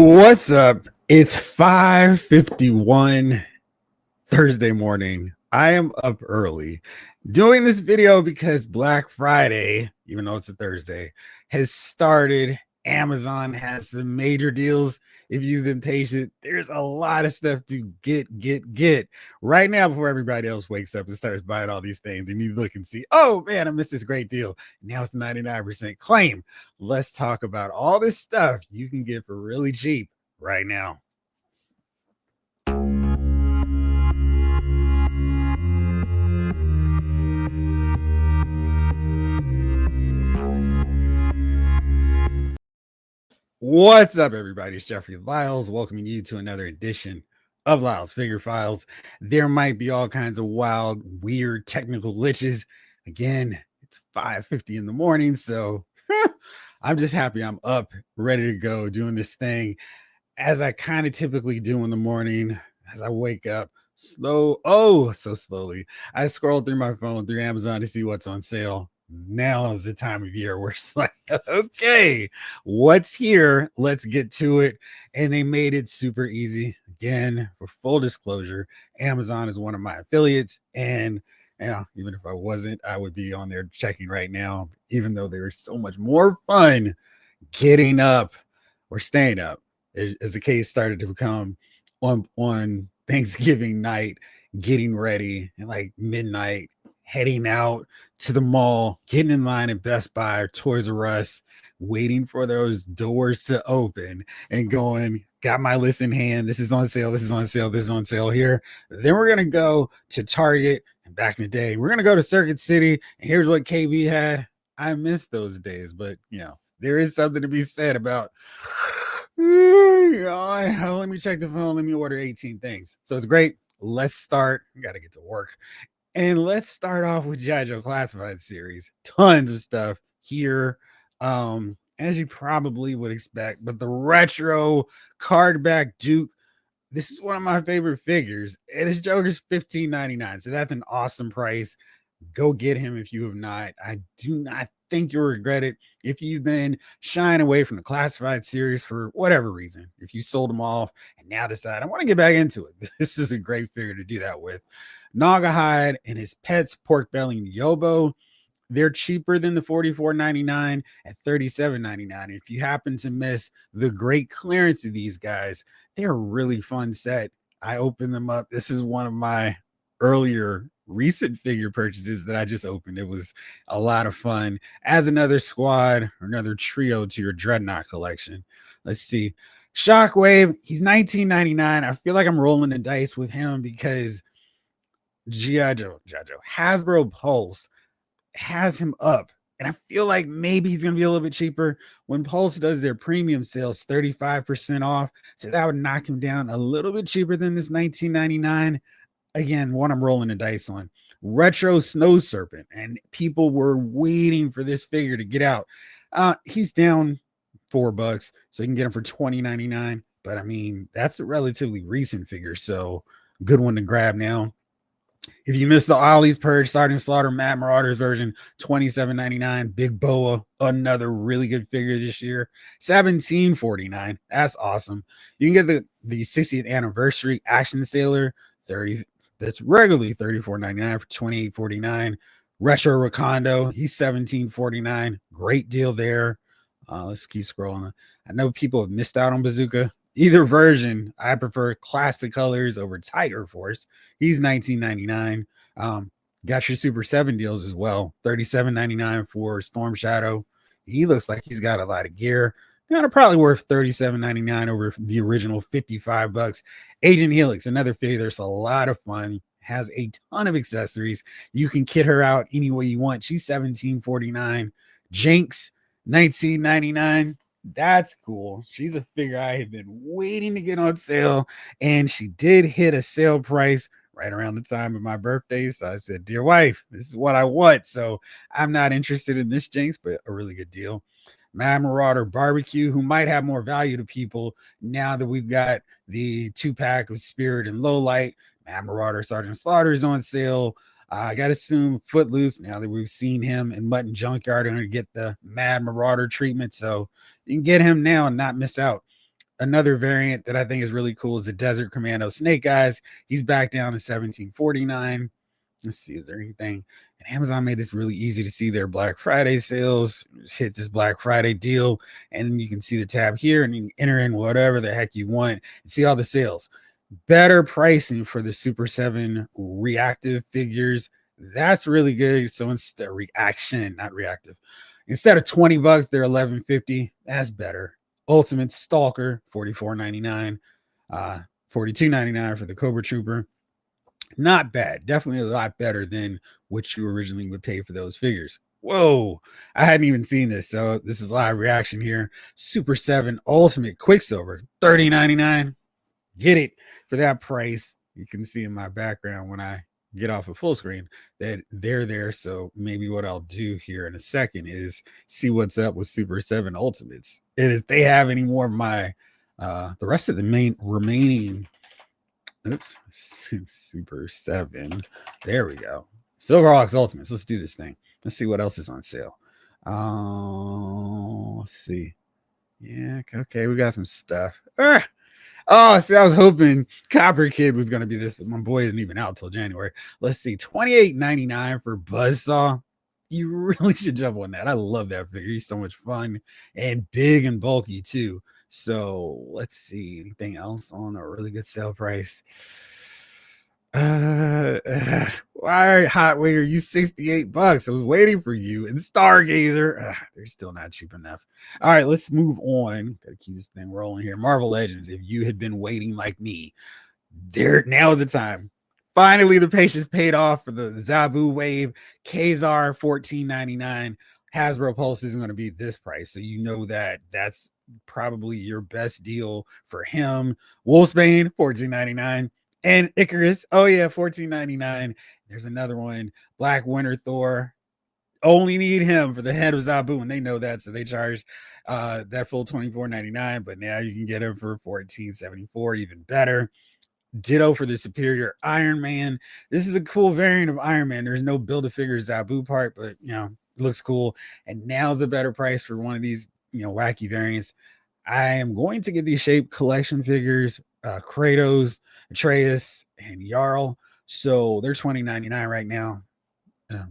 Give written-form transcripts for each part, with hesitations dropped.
What's up? It's 5:51 Thursday morning. I am up early doing this video because Black Friday, even though it's a Thursday, has started. Amazon has some major deals. If you've been patient, there's a lot of stuff to get right now before everybody else wakes up and starts buying all these things. And you look and see, oh man, I missed this great deal. Now it's 99% claim. Let's talk about all this stuff you can get for really cheap right now. What's up, everybody? It's Jeffrey Lyles welcoming you to another edition of Lyles Figure Files. There might be all kinds of wild, weird technical glitches. Again, it's 5:50 in the morning, so I'm just happy I'm up, ready to go, doing this thing as I kind of typically do in the morning as I wake up. So slowly. I scroll through my phone through Amazon to see what's on sale. Now is the time of year where it's like, okay, what's here? Let's get to it. And they made it super easy. Again, for full disclosure, Amazon is one of my affiliates. And even if I wasn't, I would be on there checking right now, even though they were so much more fun getting up or staying up as the case started to become on Thanksgiving night, getting ready at like midnight, heading out to the mall, getting in line at Best Buy or Toys R Us, waiting for those doors to open and going, got my list in hand. This is on sale. This is on sale. This is on sale here. Then we're going to go to Target. And back in the day, we're going to go to Circuit City. And here's what KB had. I miss those days, but there is something to be said about let me check the phone. Let me order 18 things. So it's great. Let's start. I got to get to work. And let's start off with G.I. Joe Classified series. Tons of stuff here, as you probably would expect. But the retro cardback Duke, this is one of my favorite figures. And his Joker's $15.99. So that's an awesome price. Go get him if you have not. I do not think you'll regret it if you've been shying away from the Classified series for whatever reason. If you sold them off and now decide I want to get back into it, this is a great figure to do that with. Naugahyde and his pets, Pork Belly and Yobo, they're cheaper than the $44.99 at $37.99. If you happen to miss the great clearance of these guys, they're a really fun set. I opened them up. This is one of my earlier recent figure purchases that I just opened. It was a lot of fun as another squad or another trio to your Dreadnought collection. Let's see. Shockwave, he's $19.99. I feel like I'm rolling the dice with him because G.I. Joe, Hasbro Pulse has him up. And I feel like maybe he's going to be a little bit cheaper. When Pulse does their premium sales, 35% off. So that would knock him down a little bit cheaper than this $19.99. Again, one I'm rolling the dice on. Retro Snow Serpent. And people were waiting for this figure to get out. He's down $4, so you can get him for $20.99. But I mean, that's a relatively recent figure. So good one to grab now. If you missed the Ollie's Purge, Sergeant Slaughter, Mad Marauders version, $27.99. Big Boa, another really good figure this year, $17.49. That's awesome. You can get the 60th anniversary Action Sailor, 30. That's regularly $34.99 for $28.49. Retro Rakondo, he's $17.49. Great deal there. Let's keep scrolling. I know people have missed out on Bazooka. Either version, I prefer classic colors over Tiger Force. He's $19.99. Got your Super 7 deals as well. $37.99 for Storm Shadow. He looks like he's got a lot of gear. Probably worth $37.99 over the original $55. Agent Helix, another figure that's a lot of fun. Has a ton of accessories. You can kit her out any way you want. She's $17.49. Jinx, $19.99. That's cool. She's a figure I have been waiting to get on sale, and she did hit a sale price right around the time of my birthday. So I said, dear wife, this is what I want. So I'm not interested in this Jinx, but a really good deal. Mad Marauder Barbecue, who might have more value to people now that we've got the 2-pack of Spirit and Lowlight. Mad Marauder Sergeant Slaughter is on sale. I got to assume Footloose, now that we've seen him in Mutton Junkyard, are going to get the Mad Marauder treatment. So you can get him now and not miss out. Another variant that I think is really cool is the Desert Commando Snake Eyes. He's back down to 1749. Let's see, is there anything? And Amazon made this really easy to see their Black Friday sales. Just hit this Black Friday deal, and you can see the tab here, and you can enter in whatever the heck you want and see all the sales. Better pricing for the Super 7 reactive figures. That's really good. So instead reaction, not reactive. Instead of $20, they're $11.50. That's better. Ultimate Stalker, $44.99. 42.99 for the Cobra Trooper. Not bad. Definitely a lot better than what you originally would pay for those figures. Whoa, I hadn't even seen this. So this is live reaction here. Super 7 Ultimate Quicksilver, $30.99. Get it for that price. You can see in my background when I get off of full screen that they're there. So maybe what I'll do here in a second is see what's up with Super 7 Ultimates. And if they have any more of my the rest of the remaining Super 7. There we go. Silverhawks Ultimates. Let's do this thing. Let's see what else is on sale. Let's see. Yeah, okay, we got some stuff. Oh, see, I was hoping Copper Kid was going to be this, but my boy isn't even out till January. Let's see, $28.99 for Buzzsaw. You really should jump on that. I love that figure. He's so much fun and big and bulky too. So let's see, anything else on a really good sale price? Why, Hot Winger, you $68? I was waiting for you. And Stargazer, they're still not cheap enough. All right, let's move on. Gotta keep this thing rolling here. Marvel Legends, if you had been waiting like me, now is the time. Finally, the patience paid off for the Zabu Wave. Ka-Zar, $14.99. Hasbro Pulse isn't going to be this price, so you know that that's probably your best deal for him. Wolfsbane, $14.99. And Icarus, oh yeah, $14.99. There's another one, Black Winter Thor. Only need him for the head of Zabu, and they know that, so they charge that full $24.99. But now you can get him for $14.74, even better. Ditto for the Superior Iron Man. This is a cool variant of Iron Man. There's no Build-A-Figure Zabu part, but you know, it looks cool. And now's a better price for one of these, you know, wacky variants. I am going to get these Shape Collection figures, Kratos, Atreus, and Jarl. So they're $20.99 right now.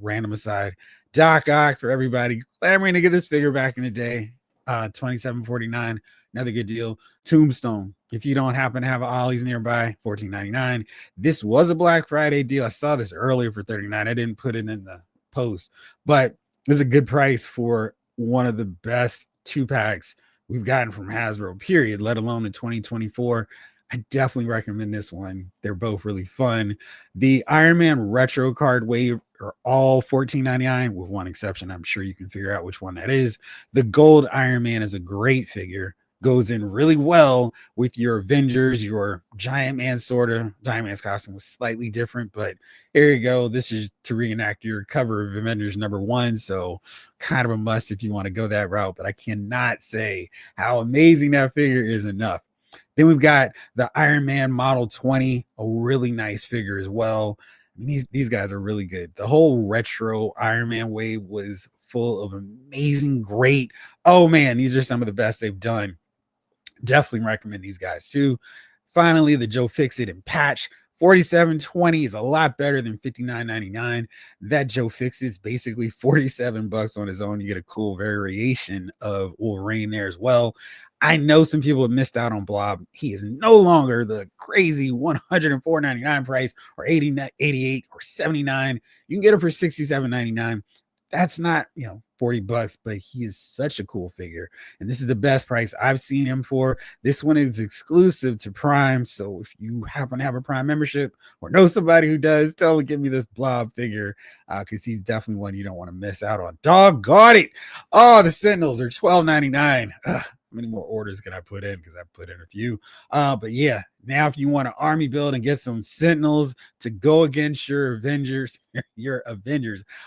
Random aside. Doc Ock for everybody clamoring to get this figure back in the day. $27.49. Another good deal. Tombstone. If you don't happen to have Ollie's nearby, $14.99. This was a Black Friday deal. I saw this earlier for $39. I didn't put it in the post, but it's a good price for one of the best 2-packs we've gotten from Hasbro, period, let alone in 2024. I definitely recommend this one. They're both really fun. The Iron Man retro card wave are all $14.99 with one exception. I'm sure you can figure out which one that is. The gold Iron Man is a great figure. Goes in really well with your Avengers, your Giant Man sort of. Giant Man's costume was slightly different, but here you go. This is to reenact your cover of Avengers #1. So kind of a must if you want to go that route, but I cannot say how amazing that figure is enough. Then we've got the Iron Man Model 20, a really nice figure as well. I mean, these guys are really good. The whole retro Iron Man wave was full of amazing, great. Oh man, these are some of the best they've done. Definitely recommend these guys too. Finally, the Joe Fixit and Patch. $47.20 is a lot better than $59.99. That Joe Fixit is basically $47 on his own. You get a cool variation of Wolverine there as well. I know some people have missed out on Blob. He is no longer the crazy $104.99 price or $88 or $79. You can get him for $67.99. That's not, you know, $40, but he is such a cool figure. And this is the best price I've seen him for. This one is exclusive to Prime. So if you happen to have a Prime membership or know somebody who does, tell them to give me this Blob figure because he's definitely one you don't want to miss out on. Doggone it. Oh, the Sentinels are $12.99. How many more orders can I put in? Because I put in a few. But yeah, now if you want to army build and get some Sentinels to go against your Avengers,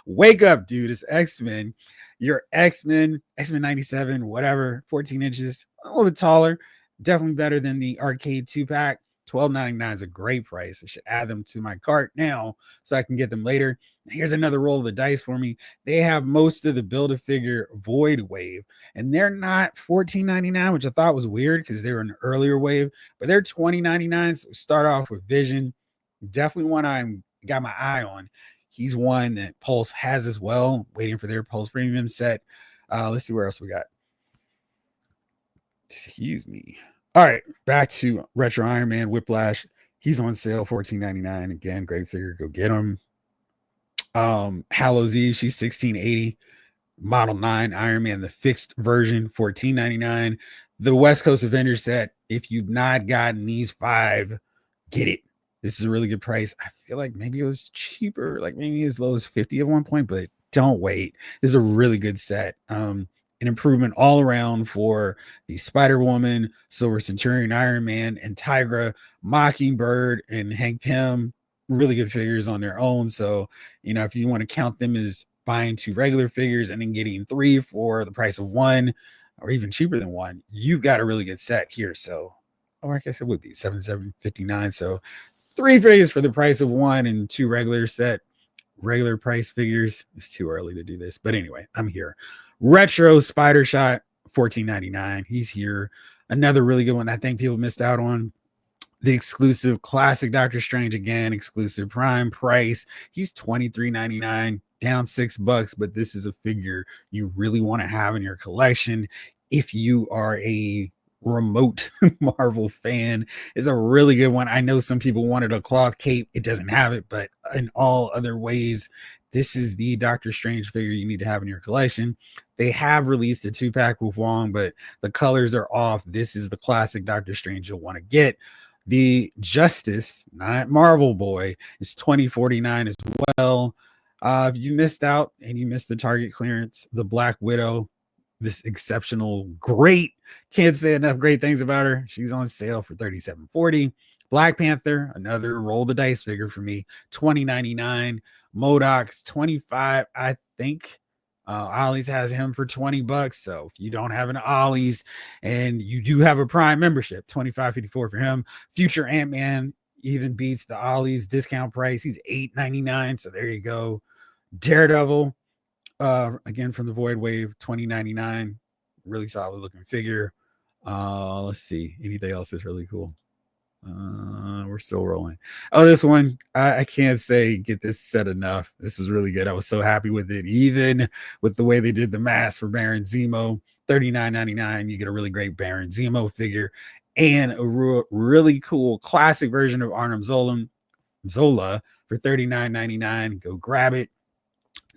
wake up, dude. It's X-Men. Your X-Men 97, whatever, 14 inches, a little bit taller. Definitely better than the arcade 2-pack. $12.99 is a great price. I should add them to my cart now so I can get them later. Here's another roll of the dice for me. They have most of the Build-A-Figure Void Wave, and they're not $14.99, which I thought was weird because they were an earlier wave, but they're $20.99. So start off with Vision. Definitely one I'm got my eye on. He's one that Pulse has as well, waiting for their Pulse Premium set. Let's see where else we got. Excuse me. All right, back to Retro Iron Man Whiplash. He's on sale, $14.99. Again, great figure. Go get him. Hallows Eve, she's $16.80. Model 9 Iron Man, the fixed version, $14.99. The West Coast Avengers set, if you've not gotten these 5, get it. This is a really good price. I feel like maybe it was cheaper, like maybe as low as 50 at one point, but don't wait. This is a really good set. An improvement all around for the Spider-Woman, Silver Centurion, Iron Man, and Tigra, Mockingbird, and Hank Pym. Really good figures on their own. So, if you want to count them as buying 2 regular figures and then getting 3 for the price of 1, or even cheaper than 1, you've got a really good set here. So, or I guess it would be $77.59. So 3 figures for the price of 1 and 2 regular price figures. It's too early to do this, but anyway, I'm here. Retro Spider Shot, $14.99. He's here. Another really good one I think people missed out on. The exclusive classic Doctor Strange, again, exclusive prime price. He's $23.99, down $6, but this is a figure you really want to have in your collection if you are a remote Marvel fan. Is a really good one. I know some people wanted a cloth cape. It doesn't have it, but in all other ways, this is the Doctor Strange figure you need to have in your collection. They have released a 2-pack with Wong, but the colors are off. This is the classic Doctor Strange you'll want to get. The Justice, not Marvel Boy, is $20.49 as well. If you missed out and you missed the Target clearance, the Black Widow, this exceptional, great, can't say enough great things about her. She's on sale for $37.40. Black Panther, another roll the dice figure for me, $20.99. Modoc's $25, I think. Ollie's has him for $20. So if you don't have an Ollie's and you do have a Prime membership, $25.54 for him. Future Ant-Man even beats the Ollie's discount price. He's $8.99. So there you go. Daredevil, again from the Void Wave, $20.99. Really solid looking figure. Let's see. Anything else that's really cool? We're still rolling. Oh, this one, I can't say get this set enough. This was really good. I was so happy with it, even with the way they did the mask for Baron Zemo. $39.99. You get a really great Baron Zemo figure and a really cool classic version of Arnim Zola for $39.99. Go grab it.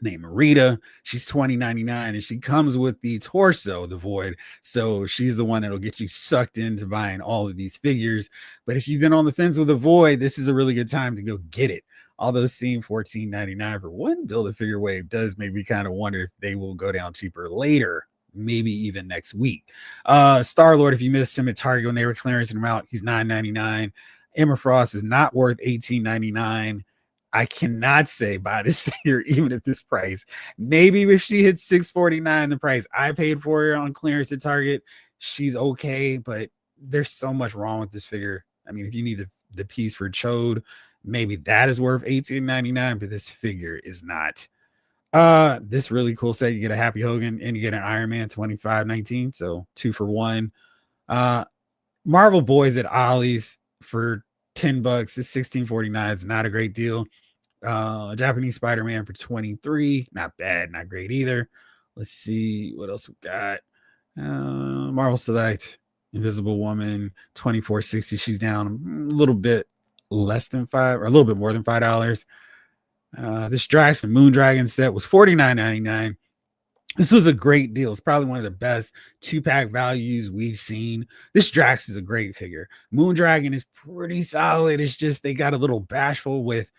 Named Rita. She's $20.99, and she comes with the torso, the Void. So she's the one that'll get you sucked into buying all of these figures. But if you've been on the fence with the Void, this is a really good time to go get it. Although seeing $14.99 for one Build-A-Figure wave does make me kind of wonder if they will go down cheaper later, maybe even next week. Star-Lord, if you missed him at Target when they were clearancing him out, he's $9.99. Emma Frost is not worth $18.99. I cannot say buy this figure even at this price. Maybe if she hits $649, the price I paid for her on clearance at Target, she's okay, but there's so much wrong with this figure. I mean, if you need the piece for Chode, maybe that is worth $18.99, but this figure is not. This really cool set. You get a Happy Hogan and you get an Iron Man $25.19, so 2 for 1. Marvel Boys at Ollie's for $10 is $16.49. It's not a great deal. Japanese Spider-Man for $23. Not bad, not great either. Let's see what else we got. Marvel Select, Invisible Woman, $24.60. She's down a little bit less than $5, or a little bit more than $5. This Drax and Moondragon set was $49.99. This was a great deal. It's probably one of the best 2-pack values we've seen. This Drax is a great figure. Moondragon is pretty solid. It's just they got a little bashful with,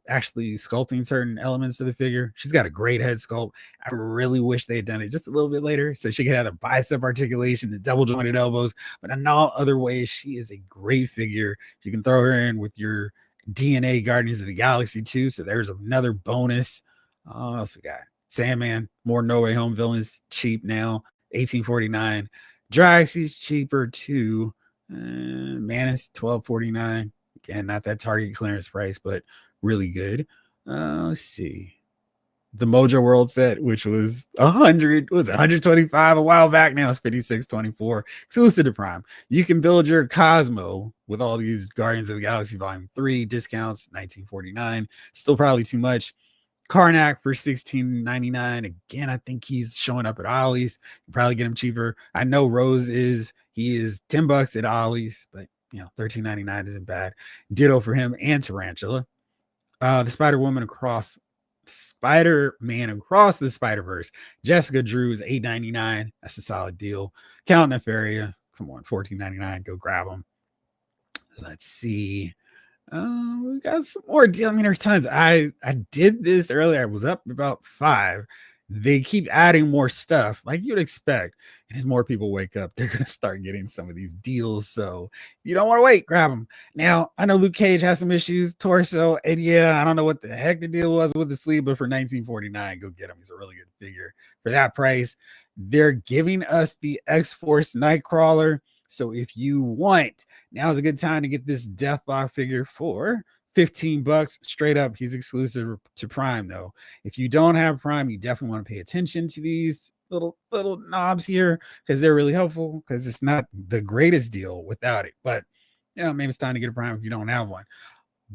actually sculpting certain elements of the figure. She's got a great head sculpt. I really wish they had done it just a little bit later so she could have the bicep articulation, the double jointed elbows. But in all other ways, she is a great figure. You can throw her in with your DNA Guardians of the Galaxy too. So there's another bonus. What else we got? Sandman, more No Way Home villains, cheap now, $18.49. Drax is cheaper too. Manus 12.49. Again, not that Target clearance price, but really good. Let's see. The Mojo World set, which was 100, was it 125 a while back? Now it's 56.24, exclusive to Prime. You can build your Cosmo with all these Guardians of the Galaxy Volume 3 discounts, 1949. Still probably too much. Karnak for 16.99. Again, I think he's showing up at Ollie's. You probably get him cheaper. I know Rose is. He is $10 at Ollie's, but 13.99 isn't bad. Ditto for him and Tarantula. The Spider-Man across the Spider-Verse. Jessica Drew is $8.99. That's a solid deal. Count Nefaria, come on, $14.99. Go grab them. Let's see. We got some more deal. I mean, there's tons. I did this earlier. I was up about 5. They keep adding more stuff like you'd expect. And as more people wake up, they're going to start getting some of these deals. So if you don't want to wait, grab them. Now, I know Luke Cage has some issues, torso. And yeah, I don't know what the heck the deal was with the sleeve, but for $19.49, go get him. He's a really good figure for that price. They're giving us the X-Force Nightcrawler. So if you want, now is a good time to get this Deathlock figure for $15 straight up. He's exclusive to Prime though. If you don't have Prime, you definitely want to pay attention to these little knobs here because they're really helpful, because it's not the greatest deal without it. But maybe it's time to get a Prime if you don't have one.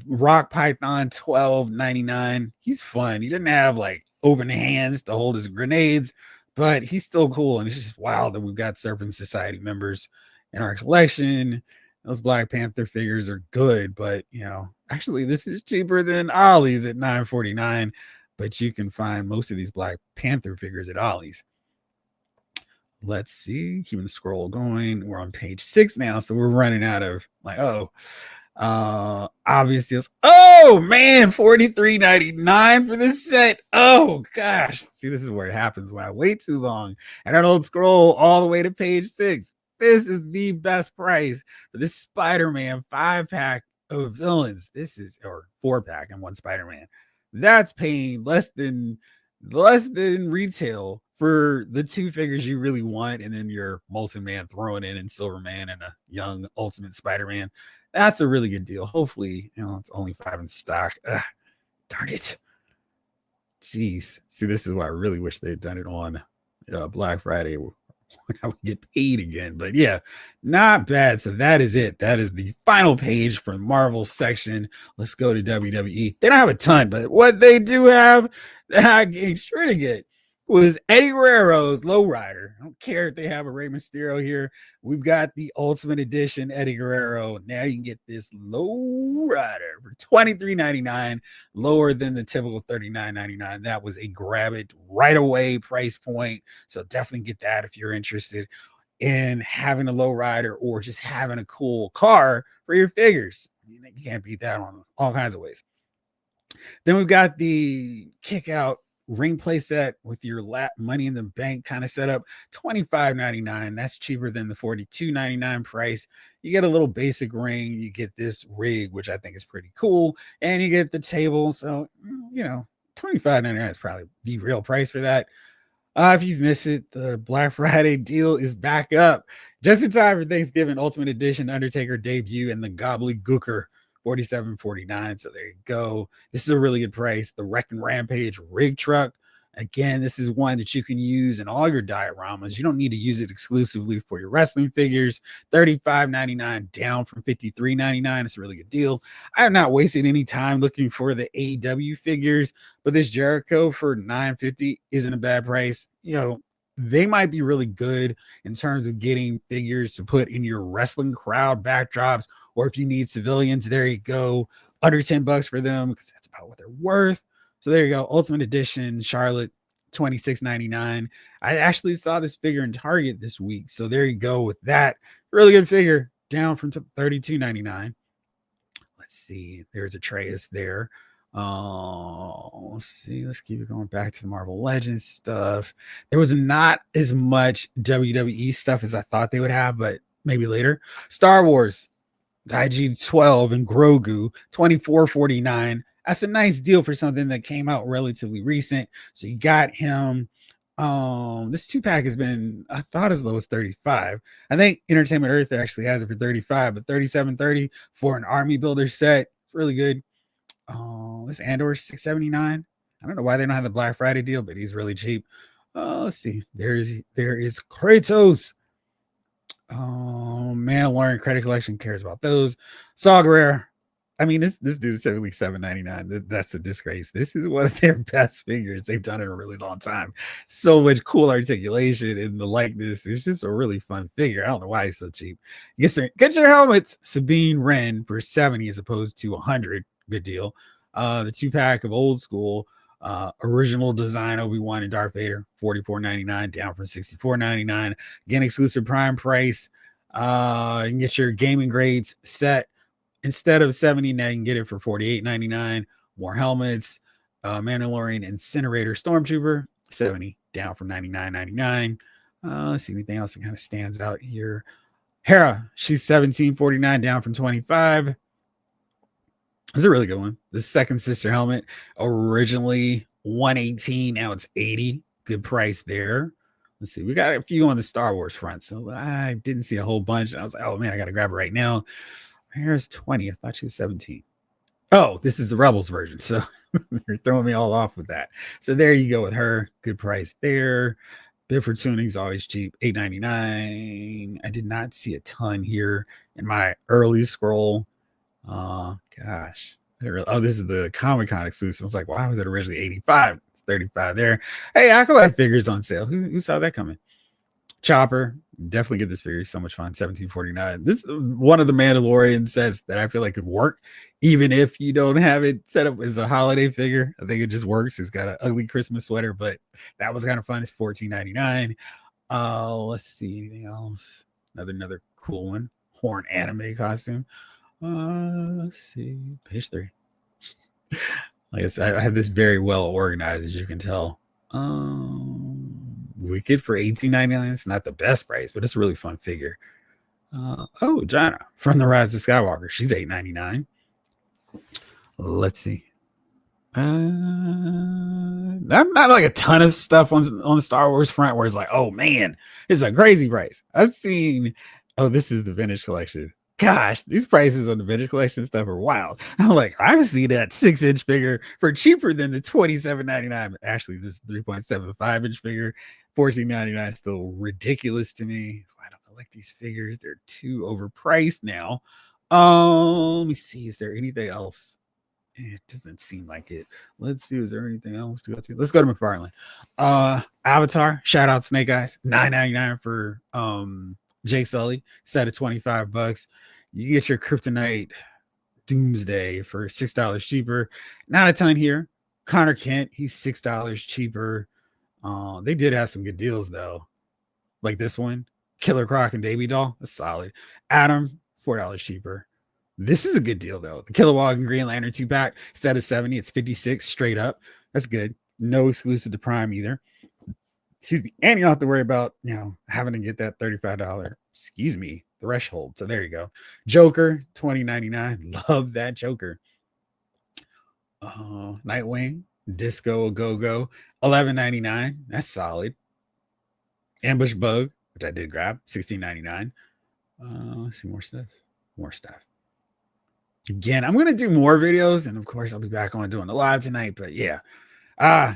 Rock Python $12.99. He's fun. He didn't have like open hands to hold his grenades, but he's still cool. And it's just wild that we've got Serpent Society members in our collection. Those Black Panther figures are good, but actually this is cheaper than Ollie's at $9.49, but you can find most of these Black Panther figures at Ollie's. Let's see, keeping the scroll going. We're on page 6 now, so we're running out of obvious deals. Oh man, $43.99 for this set. Oh gosh, see, this is where it happens when I wait too long and I don't scroll all the way to page 6. This is the best price for this Spider-Man 5-pack of villains. This is, or 4-pack and 1 Spider-Man. That's paying less than retail for the 2 figures you really want, and then your Molten Man thrown in and Silverman and a young Ultimate Spider-Man. That's a really good deal. Hopefully, it's only 5 in stock. Darn it. Jeez. See, this is why I really wish they'd done it on Black Friday when I would get paid again. But yeah, not bad. So that is it. That is the final page for the Marvel section. Let's go to WWE. They don't have a ton, but what they do have that I made sure to get was Eddie Guerrero's Lowrider. I don't care if they have a Rey Mysterio here. We've got the Ultimate Edition Eddie Guerrero. Now you can get this Lowrider for $23.99, lower than the typical $39.99. That was a grab it right away price point. So definitely get that if you're interested in having a Lowrider or just having a cool car for your figures. You can't beat that on all kinds of ways. Then we've got the kick out ring play set with your Money in the Bank kind of setup, $25.99. That's cheaper than the $42.99 price. You get a little basic ring, you get this rig, which I think is pretty cool, and you get the table. So $25.99 is probably the real price for that. If you've missed it, the Black Friday deal is back up just in time for Thanksgiving. Ultimate Edition Undertaker debut and the Gobbledygooker $47.49. So there you go. This is a really good price. The Wreck and Rampage rig truck. Again, this is one that you can use in all your dioramas. You don't need to use it exclusively for your wrestling figures. $35.99 down from $53.99. It's a really good deal. I have not wasted any time looking for the AEW figures, but this Jericho for $9.50 isn't a bad price. They might be really good in terms of getting figures to put in your wrestling crowd backdrops, or if you need civilians, there you go. Under $10 for them, because that's about what they're worth. So there you go. Ultimate Edition Charlotte, $26.99. I actually saw this figure in Target this week. So there you go with that. Really good figure, down from $32.99. Let's see. There's Atreus there. Let's see. Let's keep it going back to the Marvel Legends stuff. There was not as much WWE stuff as I thought they would have, but maybe later. Star Wars, the IG-12 and Grogu, $24.49. That's a nice deal for something that came out relatively recent. So you got him This 2-pack has been, I thought, as low as 35. I think Entertainment Earth actually has it for 35, but 37.30 for an army builder set. Really good. Oh, this Andor 679. I don't know why they don't have the Black Friday deal, but he's really cheap. Let's see. There is Kratos. Oh, Mandalorian Credit Collection cares about those. Saw Gerrera. I mean, this dude's only $7.99. That's a disgrace. This is one of their best figures they've done in a really long time. So much cool articulation in the likeness. It's just a really fun figure. I don't know why he's so cheap. Get your helmets. Sabine Wren for 70 as opposed to 100. Good deal. The 2-pack of old school original design Obi-Wan and Darth Vader, $44.99, down from $64.99. Again, exclusive prime price. You can get your gaming grades set. Instead of 70, now you can get it for $48.99. More helmets. Mandalorian Incinerator Stormtrooper, 70, down from $99.99. Let's see anything else that kind of stands out here. Hera, she's $17.49, down from $25. It's a really good one. The second sister helmet, originally $118, now it's $80. Good price there. Let's see. We got a few on the Star Wars front, so I didn't see a whole bunch. And I was like, oh man, I got to grab it right now. Here's 20. I thought she was 17. Oh, this is the Rebels version. So you're throwing me all off with that. So there you go with her. Good price there. Bid for tuning's always cheap. $8.99. I did not see a ton here in my early scroll. Gosh. This is the Comic-Con exclusive. I was like, why was it originally 85? It's 35 there. Hey, Acolyte figures on sale. Who saw that coming? Chopper, definitely get this figure. So much fun. $17.49. This is one of the Mandalorian sets that I feel like could work, even if you don't have it set up as a holiday figure. I think it just works. It's got an ugly Christmas sweater, but that was kind of fun. It's $14.99. Let's see anything else. Another cool one. Horn anime costume. Let's see. Page 3. Like I said, I have this very well organized, as you can tell. Wicked for $18.99. It's not the best price, but it's a really fun figure. Jana from the Rise of Skywalker. She's $8.99. Let's see. Not like a ton of stuff on the Star Wars front where it's like, oh man, it's a crazy price. I've seen. Oh, this is the vintage collection. Gosh, these prices on the vintage collection stuff are wild. I'm like, I've seen that 6-inch figure for cheaper than the $27.99. Actually, this 3.75-inch figure, $14.99, still ridiculous to me. I don't like these figures. They're too overpriced now. Let me see. Is there anything else? It doesn't seem like it. Let's see. Is there anything else to go to? Let's go to McFarlane. Avatar. Shout out Snake Eyes. $9.99 for Jake Sully. Set at $25. You get your Kryptonite Doomsday for $6 cheaper. Not a ton here. Connor Kent, he's $6 cheaper. They did have some good deals though, like this one, Killer Croc and Baby Doll. That's solid. Adam, $4 cheaper. This is a good deal though. The Kilowog and Green Lantern 2-pack, instead of 70, it's 56 straight up. That's good. No exclusive to Prime either. Excuse me. And you don't have to worry about, having to get that $35, threshold. So there you go. Joker, $20.99. Love that Joker. Nightwing, Disco Go-Go, $11.99. That's solid. Ambush Bug, which I did grab, $16.99. Let's see more stuff. Again, I'm going to do more videos, and of course, I'll be back on doing the live tonight, but yeah.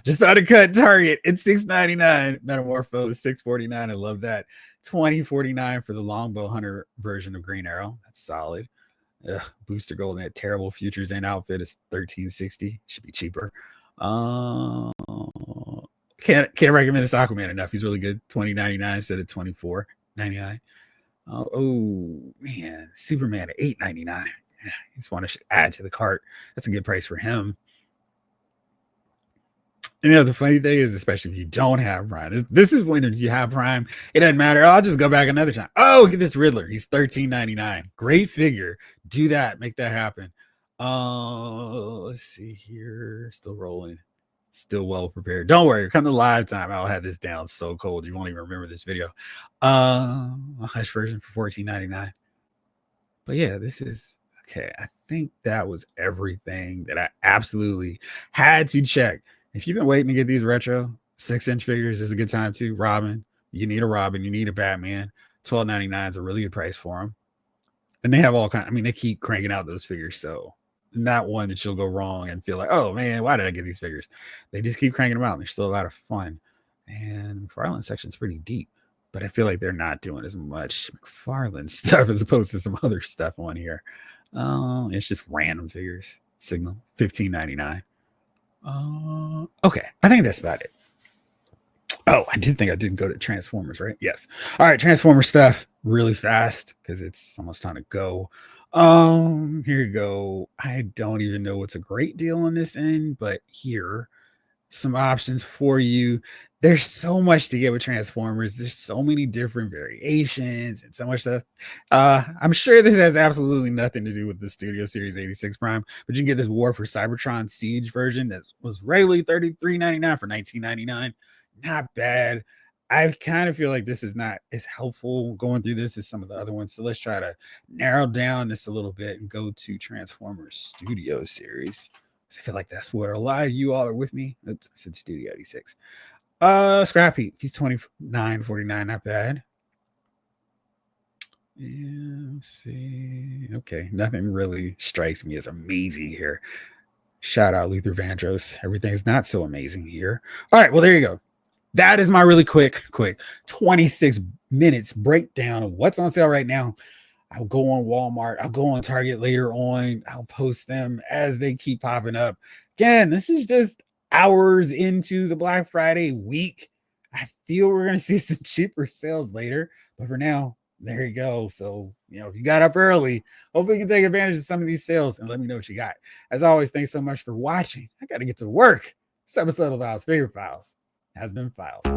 Just undercut Target. It's $6.99. Metamorpho, $6.49. I love that. $20.49 for the Longbow Hunter version of Green Arrow. That's solid. Booster Gold in that terrible Futures End outfit is $13.60. Should be cheaper. Can't recommend this Aquaman enough. He's really good. $20.99 instead of $24.99. Oh man, Superman at $8.99. I just want to add to the cart. That's a good price for him. And the funny thing is, especially if you don't have Prime, this is when you have Prime, it doesn't matter. I'll just go back another time. Oh, look at this Riddler. He's $13.99. Great figure. Do that. Make that happen. Let's see here. Still rolling. Still well prepared. Don't worry. Come to live time. I'll have this down so cold. You won't even remember this video. A Hush version for $14.99. But yeah, this is okay. I think that was everything that I absolutely had to check. If you've been waiting to get these retro, 6-inch figures is a good time too. Robin, you need a Robin, you need a Batman. $12.99 is a really good price for them. And they have all kind. I mean, they keep cranking out those figures, so not one that you'll go wrong and feel like, oh man, why did I get these figures? They just keep cranking them out, and they're still a lot of fun. And the McFarlane section's pretty deep, but I feel like they're not doing as much McFarlane stuff as opposed to some other stuff on here. It's just random figures. Signal $15.99. Okay, I think that's about it. Oh, I did think I didn't go to Transformers, right? Yes. All right, Transformer stuff really fast because it's almost time to go. Here you go. I don't even know what's a great deal on this end, but here some options for you. There's so much to get with Transformers. There's so many different variations and so much stuff. I'm sure this has absolutely nothing to do with the Studio Series 86 Prime, but you can get this War for Cybertron Siege version that was regularly $33.99 for $19.99. Not bad. I kind of feel like this is not as helpful going through this as some of the other ones. So let's try to narrow down this a little bit and go to Transformers Studio Series. I feel like that's what a lot of you all are with me. Oops, I said Studio 86. Scrap Heap, he's $29.49, not bad. Yeah, let's see. Okay, nothing really strikes me as amazing here. Shout out Luther Vandross. Everything is not so amazing here. All right, well, there you go. That is my really quick 26 minutes breakdown of what's on sale right now. I'll go on Walmart. I'll go on Target later on. I'll post them as they keep popping up. Again, this is just hours into the Black Friday week. I feel we're going to see some cheaper sales later. But for now, there you go. So, if you got up early, hopefully you can take advantage of some of these sales and let me know what you got. As always, thanks so much for watching. I got to get to work. This episode of the House Figure Files has been filed.